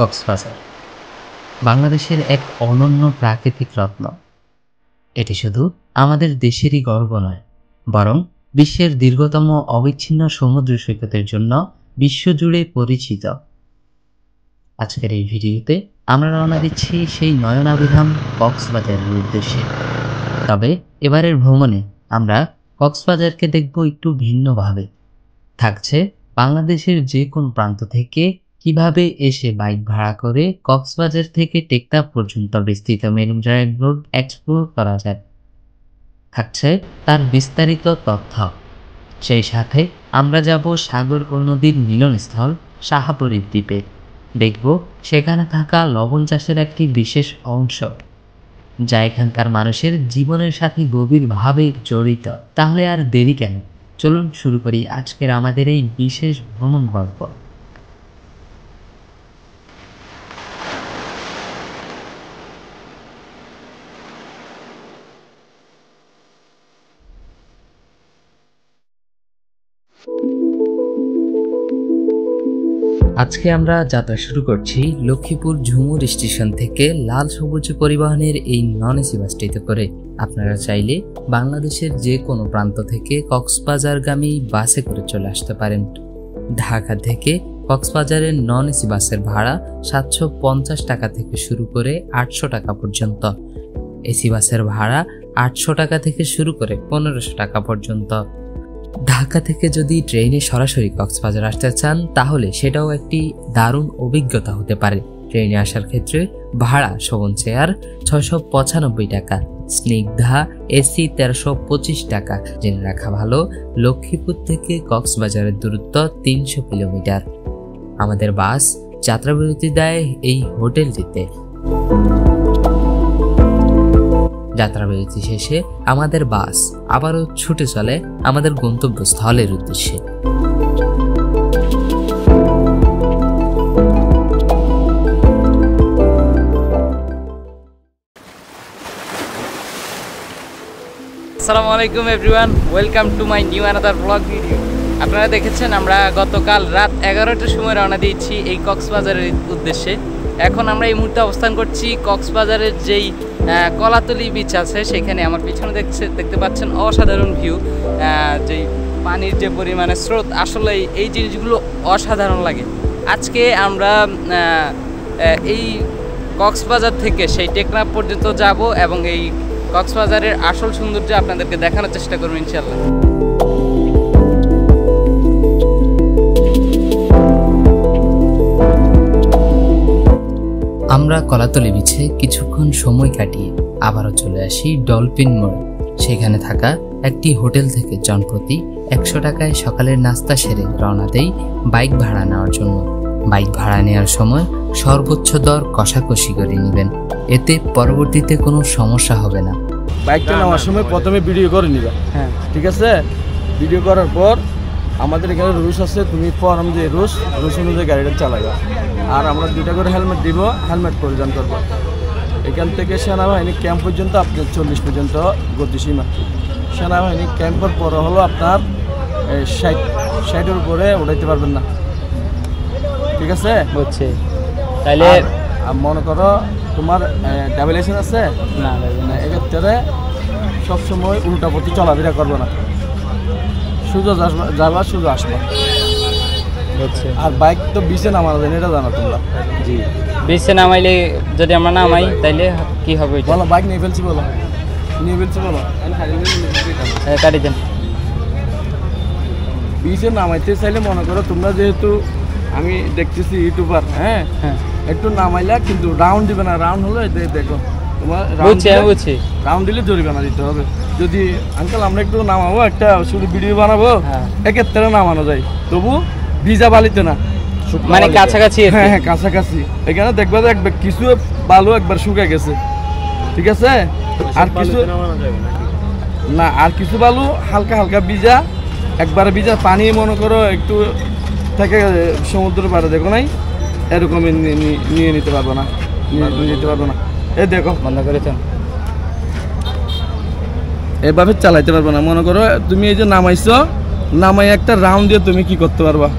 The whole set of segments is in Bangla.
কক্সবাজার বাংলাদেশের এক অনন্য প্রাকৃতিক রত্ন। এটি শুধু আমাদের দেশেরই গর্ব নয়, বরং বিশ্বের দীর্ঘতম অবিচ্ছিন্ন সমুদ্র সৈকতের জন্য বিশ্বজুড়ে পরিচিত। আজকের এই ভিডিওতে আমরা রওনা দিচ্ছি সেই নয়নাভিরাম কক্সবাজারের উদ্দেশ্যে। তবে এবারের ভ্রমণে আমরা কক্সবাজারকে দেখব একটু ভিন্নভাবে। থাকছে বাংলাদেশের যে কোন প্রান্ত থেকে কিভাবে এসে বাইক ভাড়া করে কক্সবাজার থেকে টেকনাফ পর্যন্ত বিস্তৃত মেরিন ড্রাইভ রোড এক্সপ্লোর করা যায়। থাকছে তার বিস্তারিত তথ্য। সেই সাথে আমরা যাব সাগর ও নদীর মিলনস্থল শাহাপুরীর দ্বীপে। দেখব সেখানে থাকা লবণ চাষের একটি বিশেষ অংশ, যা এখানকার মানুষের জীবনের সাথে গভীরভাবে জড়িত। তাহলে আর দেরি কেন, চলুন শুরু করি আজকের আমাদের এই বিশেষ ভ্রমণ গল্প। আজকে আমরা যাত্রা শুরু করছি লক্ষ্মীপুর ঝুমুর স্টেশন থেকে লাল সবুজ পরিবহনের এই নন এসি বাসটিতে করে। আপনারা চাইলে বাংলাদেশের যে কোনো প্রান্ত থেকে কক্সবাজারগামী বাসে করে চলে আসতে পারেন। ঢাকা থেকে কক্সবাজারের নন এসি বাসের ভাড়া 750 টাকা থেকে শুরু করে 800 টাকা পর্যন্ত। এসি বাসের ভাড়া 800 টাকা থেকে শুরু করে 1500 টাকা পর্যন্ত। ঢাকা থেকে যদি ট্রেনে সরাসরি কক্সবাজার আসতে চান তাহলে সেটাও একটি দারুণ অভিজ্ঞতা হতে পারে। ট্রেনে আসার ক্ষেত্রে ভাড়া শোভন চেয়ার 695 টাকা, স্নিগ্ধা এসি 1325 টাকা। জেনে রাখা ভালো, লক্ষ্মীপুর থেকে কক্সবাজারের দূরত্ব 300 কিলোমিটার। আমাদের বাস যাত্রাবিরতি দেয় এই হোটেলটিতে। যাত্রাবিরতি শেষে আমাদের বাস আবারও ছুটে চলে আমাদের গন্তব্যস্থলের উদ্দেশ্যে। আসসালামু আলাইকুম everyone, welcome to my new another blog video. আপনারা দেখেছেন আমরা গতকাল রাত 11টার সময় রওনা দিয়েছি এই কক্সবাজারের উদ্দেশ্যে। এখন আমরা এই মুহূর্তে অবস্থান করছি কক্সবাজারের যেই কলাতলি বিচ আছে সেখানে। আমার পিছনে দেখতে পাচ্ছেন অসাধারণ ভিউ, যেই পানির যে পরিমাণে স্রোত, আসলে এই জিনিসগুলো অসাধারণ লাগে। আজকে আমরা এই কক্সবাজার থেকে সেই টেকনাফ পর্যন্ত যাব এবং এই কক্সবাজারের আসল সৌন্দর্য আপনাদেরকে দেখানোর চেষ্টা করবো ইনশাল্লাহ। আমরা কলাতলি বিচে কিছুক্ষণ সময় কাটিয়ে আবারও চলে আসি ডলফিন মোড়ে। সেখানে থাকা একটি হোটেল থেকে জনপ্রতি 100 টাকায় সকালের নাস্তা সেরে রওনা দেই বাইক ভাড়া নেওয়ার জন্য। বাইক ভাড়া নেওয়ার সময় সর্বোচ্চ দর কষাকষি করে নেবেন, এতে পরবর্তীতে কোনো সমস্যা হবে না। বাইকটা নেওয়ার সময় প্রথমে ভিডিও করে নিবা, হ্যাঁ ঠিক আছে। ভিডিও করার পর আমাদের এখানে রুলস আছে, তুমি ফর্ম যে রুলস অনুযায়ী গাড়িটা চালাবা। আর আমরা 2টা করে হেলমেট দিব, হেলমেট পরিধান করবো। এখান থেকে সেনাবাহিনী ক্যাম্প পর্যন্ত আপনার 40 পর্যন্ত গতিসীমা। সেনাবাহিনী ক্যাম্পের পরে হলো আপনার 60-60-এর উপরে উঠাইতে পারবেন না, ঠিক আছে বুঝছি। তাহলে মনে করো তোমার ডাবল লাইসেন্স আছে না, এক্ষেত্রে সবসময় উল্টা পথে চলাফেরা করবো না, সোজা যাবা সোজা আসবা। আর বাইক তো বিচে নামানো যায়, এটা জানো তোমরা? জি, বিচে নামাইলে যদি আমরা নামাই তাইলে কি হবে? বলো, বাইক নিয়ে ফেলছি বলো, নিয়ে ফেলছি বলো, কাটি দেন। বিচে নামাইতে চাইলে মনে করো তোমরা, যেহেতু আমি দেখতেছি ইউটিউবার, হ্যাঁ হ্যাঁ, একটু নামাইলা কিন্তু রাউন্ড দিবে না। রাউন্ড হলো দেখো তোমার রাউন্ড দিলে জরিমানা দিতে হবে। যদি আঙ্কেল আমরা একটু নামাবো, একটা শুধু ভিডিও বানাবো, এক্ষেত্রে নামানো যায়, তবু ভিজা বালিতে না, মানে কাছাকাছি। হ্যাঁ হ্যাঁ কাছাকাছি। এখানে দেখবে কিছু বালু একবার শুকে গেছে, ঠিক আছে। আর কিছু না, আর কিছু বালু হালকা হালকা ভিজা, একবারে ভিজা পানি মনে করো একটু থেকে সমুদ্র পাড়ে দেখো নাই, এরকমই নিয়ে নিতে পারবো না, নিতে পারবো না। এই দেখো বন্ধ করেছেন, এভাবে চালাইতে পারবো না। মনে করো তুমি এই যে নামাইছো, নামাই একটা রাউন্ড দিয়ে তুমি কি করতে পারবা,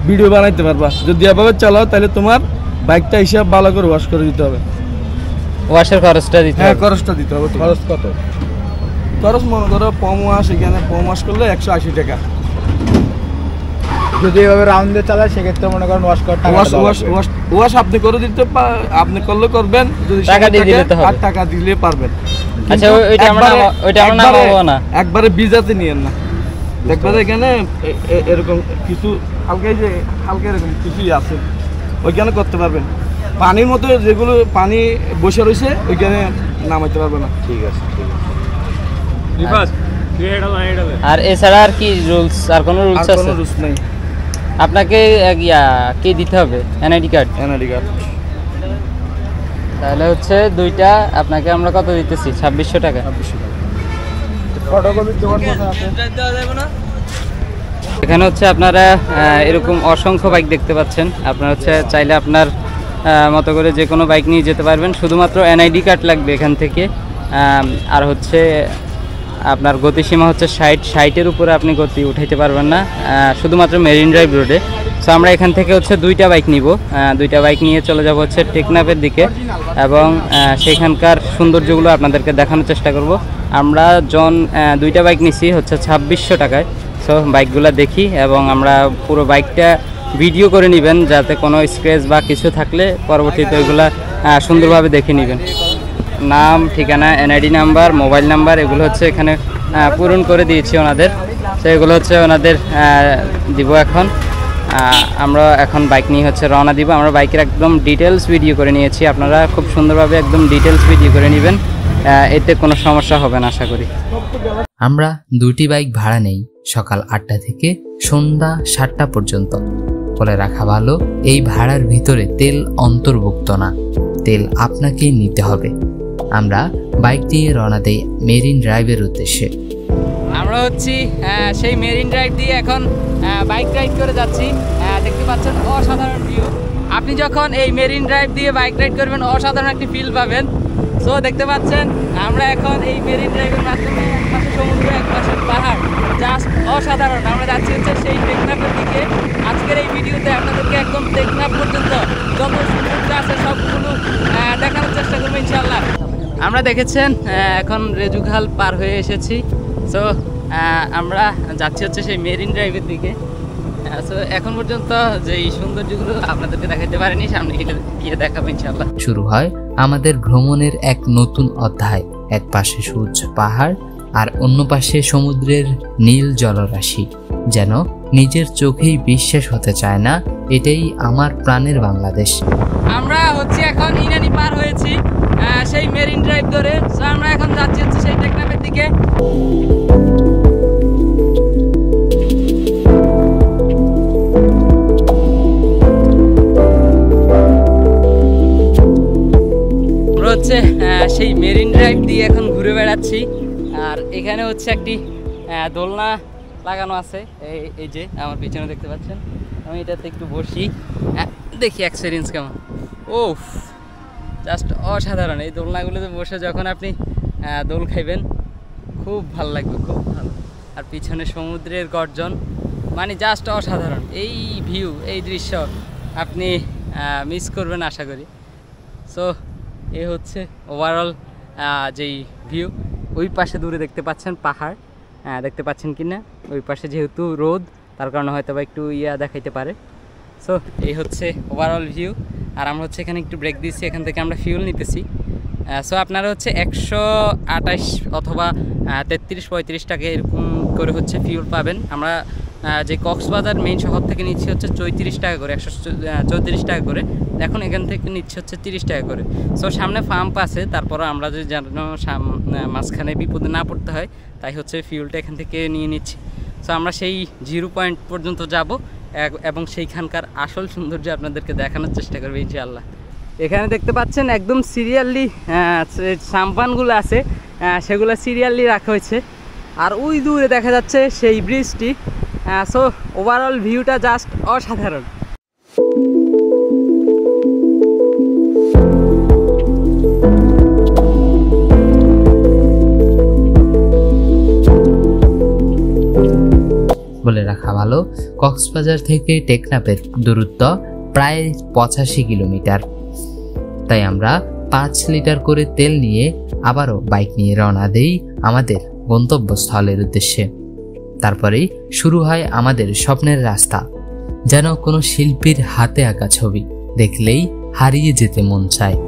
ভিডিও বানাইতে পারবা। যদি এভাবে চালাও তাহলে তোমার বাইকটা হিসাব ভালো করে ওয়াশ করে দিতে হবে। ওয়াশের খরচটা দিতে হ্যাঁ, হবে। খরচটা দিতে হবে। খরচ কত? খরচ মনে করো পম ওয়াশ, এখানে পম ওয়াশ করলে 180 টাকা। যদি এভাবে রাউন্ডে চালায় সেক্ষেত্রে মনে করেন ওয়াশ করার টাকা ওয়াশ আপনি করে দিতে আপনি করলে করবেন, যদি টাকা দিয়ে দিলে তো হবে। 8 টাকা দিলে পারবেন। আচ্ছা, কিন্তু ওইটা আমরা নামাবো না। একবারে ভিজাতে নিয়েন না। দেখবেন এখানে এরকম কিছু হালকা এরকম কিছুই আছে, ওইখানে করতে পারবেন। পানির মতো যেগুলো পানি বসে রয়েছে ওইখানে নামাইতে পারবে না। ঠিক আছে, ঠিক আছে। আর এছাড়া আর কি রুলস, আর কোনো আর রুলস আছে? কোনো রুলস নেই। আপনাকে কি দিতে হবে? NID card. NID card. তাহলে হচ্ছে দুইটা আপনাকে আমরা কত দিতেছি? 2600 টাকা। ফটোকপির দোকান কোথায় আছে? এখানে হচ্ছে আপনারা এরকম অসংখ্য বাইক দেখতে পাচ্ছেন। আপনারা হচ্ছে চাইলে আপনার মতো করে যে কোনো বাইক নিয়ে যেতে পারবেন। শুধুমাত্র এনআইডি কার্ড লাগবে এখান থেকে। আর হচ্ছে আপনার গতিসীমা হচ্ছে 60-এর উপরে আপনি গতি উঠাইতে পারবেন না, শুধুমাত্র মেরিন ড্রাইভ রোডে। সো আমরা এখান থেকে হচ্ছে দুইটা বাইক নিব। দুইটা বাইক নিয়ে চলে যাব হচ্ছে টেকনাফের দিকে, এবং সেখানকার সৌন্দর্যগুলো আপনাদেরকে দেখানোর চেষ্টা করব। আমরা দুইটা বাইক নিছি হচ্ছে 2600 টাকায়। সো বাইকগুলো দেখি, এবং আমরা পুরো বাইকটা ভিডিও করে নেবেন, যাতে কোনো স্ক্র্যাচ বা কিছু থাকলে পরবর্তীতে ওইগুলো সুন্দরভাবে দেখে নেবেন। নাম, ঠিকানা, এনআইডি নাম্বার, মোবাইল নাম্বার এগুলো হচ্ছে এখানে পূরণ করে দিয়েছি ওনাদের। তো এগুলো হচ্ছে ওনাদের দিব। এখন আমরা এখন বাইক নিয়ে হচ্ছে রওনা দিব। আমরা বাইকের একদম ডিটেলস ভিডিও করে নিয়েছি, আপনারা খুব সুন্দরভাবে একদম ডিটেলস ভিডিও করে নেবেন, এতে কোনো সমস্যা হবে না আশা করি। আমরা দুটি বাইক ভাড়া নেই সকাল 8টা থেকে সন্ধ্যা 7টা পর্যন্ত। বলে রাখা ভালো, এই ভাড়ার ভিতরে তেল অন্তর্ভুক্ত না, তেল আপনাকেই নিতে হবে। আমরা বাইক দিয়ে রওনা দেই মেরিন ড্রাইভের উদ্দেশ্যে। আমরা হচ্ছি সেই মেরিন ড্রাইভ দিয়ে এখন বাইক রাইড করে যাচ্ছি। দেখতে পাচ্ছেন অসাধারণ ভিউ। আপনি যখন এই মেরিন ড্রাইভ দিয়ে বাইক রাইড করবেন অসাধারণ একটি ফিল পাবেন। সো দেখতে পাচ্ছেন আমরা এখন এই মেরিন ড্রাইভের মাধ্যমে একপাশে সমুদ্র, একপাশে পাহাড়, জাস্ট অসাধারণ। আমরা যাচ্ছি হচ্ছে সেই টেকনাফের দিকে। আজকের এই ভিডিওতে আপনাদেরকে একদম টেকনাফ পর্যন্ত যত সৌন্দর্য আছে সবগুলো দেখানোর চেষ্টা করবো ইনশাআল্লাহ। আমরা দেখেছেন এখন রেজুখাল পার হয়ে এসেছি। সো আমরা যাচ্ছি হচ্ছে সেই মেরিন ড্রাইভের দিকে। সো এখন পর্যন্ত যেই সৌন্দর্যগুলো আপনাদেরকে দেখাতে পারিনি, সামনে গিয়ে দেখাবো ইনশাআল্লাহ। শুরু হয় আমাদের ভ্রমণের এক নতুন অধ্যায়। এক পাশে সূর্য পাহাড়, আর অন্য পাশে সমুদ্রের নীল জলরাশি। যেন নিজের চোখেই বিশ্বাস হতে চায় না, এটাই আমার প্রাণের বাংলাদেশ। আমরা হচ্ছে এখন ইনানি পার হয়েছি সেই মেরিন ড্রাইভ ধরে। সো আমরা এখন যাচ্ছি হচ্ছে সেই টেকনাফের দিকে। আমরা হচ্ছে সেই মেরিন ড্রাইভ দিয়ে এখন ঘুরে বেড়াচ্ছি। আর এখানে হচ্ছে একটি দোলনা লাগানো আছে, এই যে আমার পিছনে দেখতে পাচ্ছেন। আমি এটাতে একটু বসি, দেখি এক্সপিরিয়েন্স কেমন। ওফ, জাস্ট অসাধারণ। এই দোলনাগুলোতে বসে যখন আপনি দোল খাইবেন খুব ভালো লাগবে, খুব ভালো। আর পিছনে সমুদ্রের গর্জন, মানে জাস্ট অসাধারণ। এই ভিউ, এই দৃশ্য আপনি মিস করবেন আশা করি। সো এ হচ্ছে ওভারঅল যেই ভিউ। ওই পাশে দূরে দেখতে পাচ্ছেন পাহাড়, দেখতে পাচ্ছেন কি না? ওই পাশে যেহেতু রোদ, তার কারণে হয়তো বা একটু দেখাইতে পারে। সো এই হচ্ছে ওভারঅল ভিউ। আর আমরা হচ্ছে এখানে একটু ব্রেক দিচ্ছি, এখান থেকে আমরা ফিউল নিতেছি। সো আপনারা হচ্ছে 128 অথবা 33-35 টাকা এরকম করে হচ্ছে ফিউল পাবেন। আমরা যে কক্সবাজার মেইন শহর থেকে নিচ্ছি হচ্ছে 34 টাকা করে, 134 টাকা করে। এখন এখান থেকে নিচ্ছে হচ্ছে 30 টাকা করে। সো সামনে পাম্প আছে, তারপরে আমরা যদি যেন মাঝখানে বিপদে না পড়তে হয়, তাই হচ্ছে ফিউলটা এখান থেকে নিয়ে নিচ্ছি। সো আমরা সেই 0 পয়েন্ট পর্যন্ত যাব, এবং সেইখানকার আসল সৌন্দর্য আপনাদেরকে দেখানোর চেষ্টা করবো ইনশাআল্লাহ। এখানে দেখতে পাচ্ছেন একদম সিরিয়ালি সাম্পানগুলো আছে, সেগুলো সিরিয়ালি রাখা হয়েছে। আর ওই দূরে দেখা যাচ্ছে সেই ব্রিজটি। সো ওভারঅল ভিউটা জাস্ট অসাধারণ। বলে রাখা ভালো, কক্সবাজার থেকে টেকনাফের দূরত্ব প্রায় 85 কিলোমিটার। তাই আমরা 5 লিটার করে তেল নিয়ে আবারও বাইক নিয়ে রওনা দেই আমাদের গন্তব্যস্থলের উদ্দেশ্যে। তারপরেই শুরু হয় আমাদের স্বপ্নের রাস্তা, যেন কোনো শিল্পীর হাতে আঁকা ছবি, দেখলেই হারিয়ে যেতে মন চায়।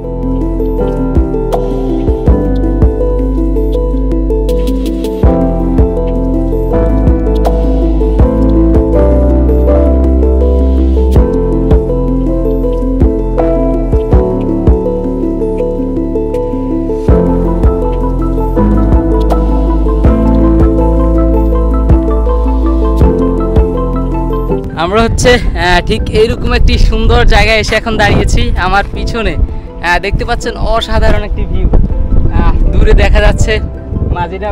আমরা হচ্ছে ঠিক এইরকম একটি সুন্দর জায়গায় এসে এখন দাঁড়িয়েছি। আমার পিছনে দেখতে পাচ্ছেন অসাধারণ একটি ভিউ। দূরে দেখা যাচ্ছে মাঝিরা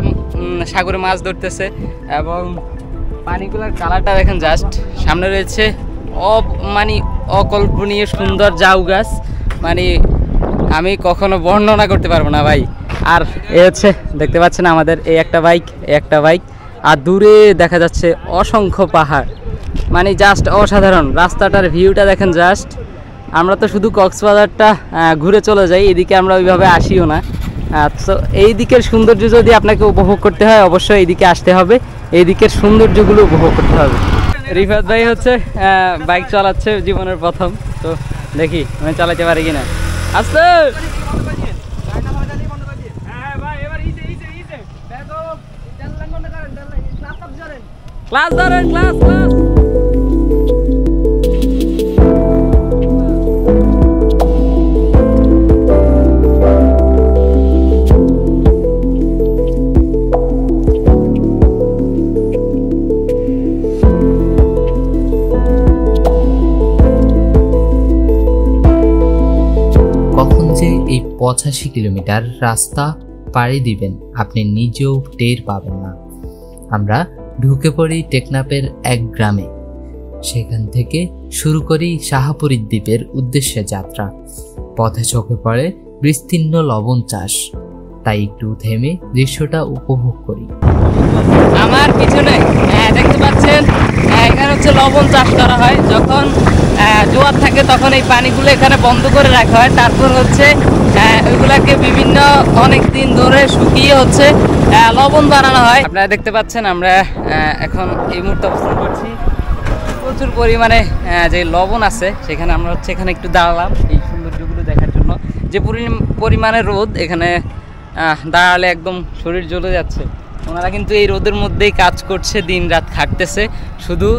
সাগরে মাছ ধরতেছে এবং পানিগুলোর কালারটা দেখেন জাস্ট। সামনে রয়েছে মানে অকল্পনীয় সুন্দর জাউ গাছ, মানে আমি কখনো বর্ণনা করতে পারবো না ভাই। আর এ হচ্ছে দেখতে পাচ্ছেন আমাদের এই একটা বাইক, আর দূরে দেখা যাচ্ছে অসংখ্য পাহাড়, মানে জাস্ট অসাধারণ। রাস্তাটার ভিউটা দেখেন জাস্ট। আমরা তো শুধু কক্সবাজারটা ঘুরে চলে যাই, এদিকে আমরা ওইভাবে আসিও না। তো এই দিকের সৌন্দর্য যদি আপনাকে উপভোগ করতে হয়, অবশ্যই এইদিকে আসতে হবে, এই দিকের সৌন্দর্যগুলো উপভোগ করতে হবে। রিফাত ভাই হচ্ছে বাইক চালাচ্ছে জীবনের প্রথম, তো দেখি আমি চালাতে পারি কিনা। আস্তে ক্লাস ধরেন, ক্লাস। কখন যে এই 85 কিলোমিটার রাস্তা পাড়ি দিবেন আপনি নিজেও টের পাবেন না। আমরা ঢুকে পড়ি টেকনাফের এক গ্রামে। সেখান থেকে শুরু করি শাহপুরী দ্বীপের উদ্দেশ্যে যাত্রা। পথে চোখে পড়ে বিস্তীর্ণ লবণ চাষ, তাই একটু থেমে দৃশ্যটা উপভোগ করি। আমার পিছনে দেখতে পাচ্ছেন এখানে হচ্ছে লবণ চাষ করা হয়। যখন জোয়ার থাকে তখন এই পানিগুলো এখানে বন্ধ করে রাখা হয়, তারপর হচ্ছে ওইগুলাকে বিভিন্ন অনেক দিন ধরে শুকিয়ে হচ্ছে লবণ বানানো হয়। আপনারা দেখতে পাচ্ছেন আমরা এখন এই মুহূর্তে অবস্থান করছি। প্রচুর পরিমাণে যে লবণ আছে সেখানে আমরা হচ্ছে এখানে একটু দাঁড়ালাম এই সৌন্দর্যগুলো দেখার জন্য। যে পরিমাণে রোদ, এখানে দাঁড়ালে একদম শরীর জ্বলে যাচ্ছে। ওনারা কিন্তু এই রোদের মধ্যেই কাজ করছে, দিন রাত খাটতেছে শুধু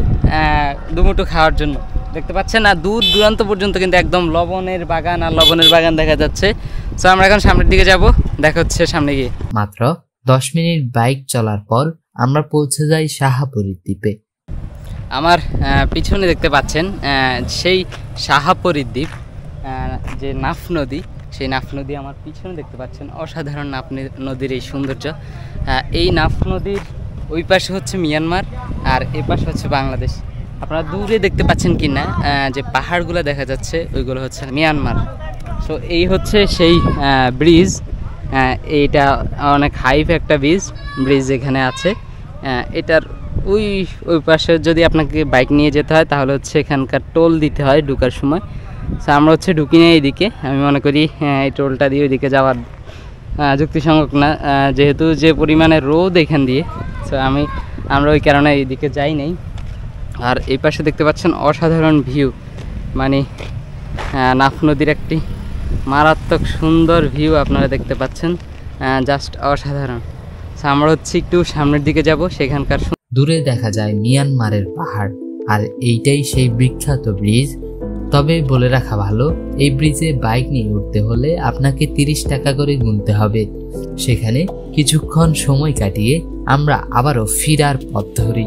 দুমুঠো খাওয়ার জন্য। দেখতে পাচ্ছেন না, দূর দূরান্ত পর্যন্ত কিন্তু একদম লবণের বাগান আর লবণের বাগান দেখা যাচ্ছে। তো আমরা এখন সামনের দিকে যাব, দেখা হচ্ছে সামনে গিয়ে। মাত্র 10 মিনিট বাইক চলার পর আমরা পৌঁছে যাই শাহপুরী দ্বীপে। আমার পিছনে দেখতে পাচ্ছেন সেই শাহপুরী দ্বীপ, যে নাফ নদী, সেই নাফ নদী আমার পিছনে দেখতে পাচ্ছেন। অসাধারণ নাফ নদীর এই সৌন্দর্য। এই নাফ নদীর ওই পাশে হচ্ছে মিয়ানমার আর এ পাশে হচ্ছে বাংলাদেশ। আপনারা দূরে দেখতে পাচ্ছেন কি না, যে পাহাড়গুলো দেখা যাচ্ছে ওইগুলো হচ্ছে মিয়ানমার। সো এই হচ্ছে সেই ব্রিজ, এইটা অনেক হাইপ একটা ব্রিজ এখানে আছে। এটার ওই পাশে যদি আপনাকে বাইক নিয়ে যেতে হয় তাহলে হচ্ছে এখানকার টোল দিতে হয় ঢুকার সময়। সো আমরা হচ্ছে ঢুকি না এইদিকে, আমি মনে করি এই টোলটা দিয়ে ওইদিকে যাওয়ার যুক্তিসঙ্গত না, যেহেতু যে পরিমাণে রোদ এখান দিয়ে। সো আমরা ওই কারণে এইদিকে যাই নাই। আর এই পাশে দেখতে পাচ্ছেন অসাধারণ ভিউ, মানে নাফ নদীর একটি মারাত্মক সুন্দর ভিউ আপনারা দেখতে পাচ্ছেন, জাস্ট অসাধারণ। সো আমরা হচ্ছে একটু সামনের দিকে যাব, সেখানকার দূরে দেখা যায় মিয়ানমারের পাহাড়, আর এইটাই সেই বিখ্যাত ব্রিজ। তবে বলে রাখা ভালো, এই ব্রিজে বাইক নিয়ে উঠতে হলে আপনাকে 30 টাকা করে গুনতে হবে। সেখানে কিছুক্ষণ সময় কাটিয়ে আমরা আবারও ফিরার পথ ধরি।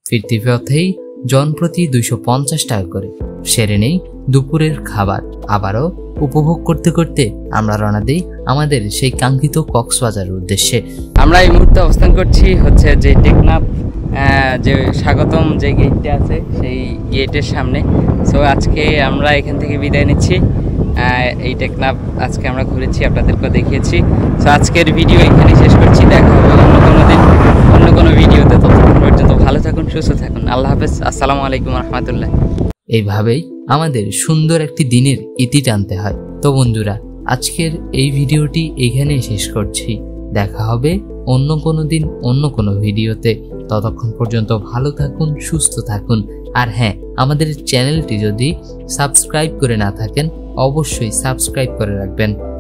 ফিরতি পথেই জনপ্রতি 250 টাকা করে সেরে নেই দুপুরের খাবার আবারও উপভোগ করতে করতে আমরা রওনা দিই আমাদের সেই কাঙ্ক্ষিত কক্সবাজারের উদ্দেশ্যে। আমরা এই মুহূর্তে অবস্থান করছি হচ্ছে যে টেকনাফ যে স্বাগতম যে গেটটা আছে সেই গেটের সামনে। সো আজকে আমরা এখান থেকে বিদায় নিচ্ছি। এই টেকনাফ আজকে আমরা ঘুরেছি, আপনাদেরকেও দেখিয়েছি। সো আজকের ভিডিও এখানে শেষ করছি। দেখা হবে অন্য কোনো দিন অন্য কোনো ভিডিওতে। ততক্ষণ পর্যন্ত ভালো থাকুন, সুস্থ থাকুন। আল্লাহ হাফেজ। আসসালামু আলাইকুম রহমতুল্লাহ। এইভাবেই আমাদের সুন্দর একটি দিনের ইতি টানতে হয়। তো বন্ধুরা, আজকের এই ভিডিওটি এখানে শেষ করছি। দেখা হবে অন্য কোনো দিন অন্য কোনো ভিডিওতে। ততক্ষণ পর্যন্ত ভালো থাকুন, সুস্থ থাকুন। আর হ্যাঁ, আমাদের চ্যানেলটি যদি সাবস্ক্রাইব করে না থাকেন অবশ্যই সাবস্ক্রাইব করে রাখবেন।